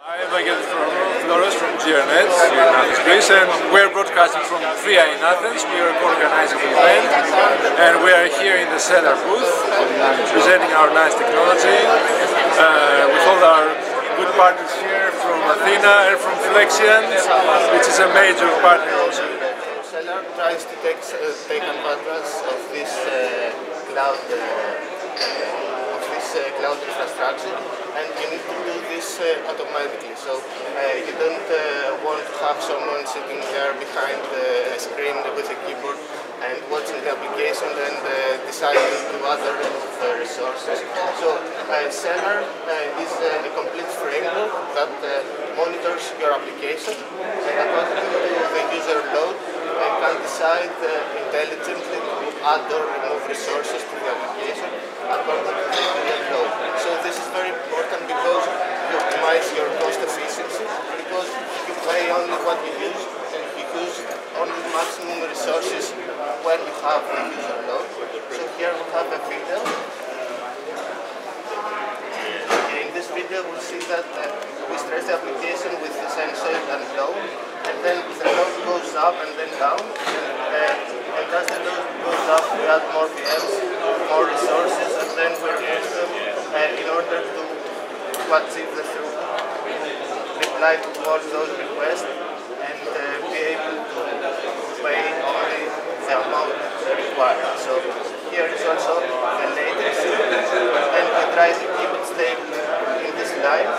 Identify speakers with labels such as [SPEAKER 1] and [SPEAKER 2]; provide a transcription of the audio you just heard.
[SPEAKER 1] I'm Michael Flores from GRNet here in Athens, Greece, and we're broadcasting from FIA in Athens. We are organizing the event, and we are here in the Cellar booth presenting our nice technology with all our good partners here from Athena and from Flexiant, which is a major partner also.
[SPEAKER 2] Cellar tries to take advantage of this cloud infrastructure, and you need to do this automatically. So you don't want to have someone sitting there behind a screen with a keyboard and watching the application and deciding to other resources. So Cellar is a complete framework that monitors your application, and according to the user load, can decide intelligently to add or remove resources to the application according to the user load. So this is very important because you optimize your cost efficiency, because you pay only what you use and you use only maximum resources when you have the user load. So here we have a video. In this video we'll see that we stress the application with the sensor and load, and then the load goes up and then down, and as the load goes up we add more VMs, more resources, and then we reduce them in order to achieve the throughput, reply to all those requests, and be able to pay only the amount required. So here is also the latency, and we try to keep it stable in this line.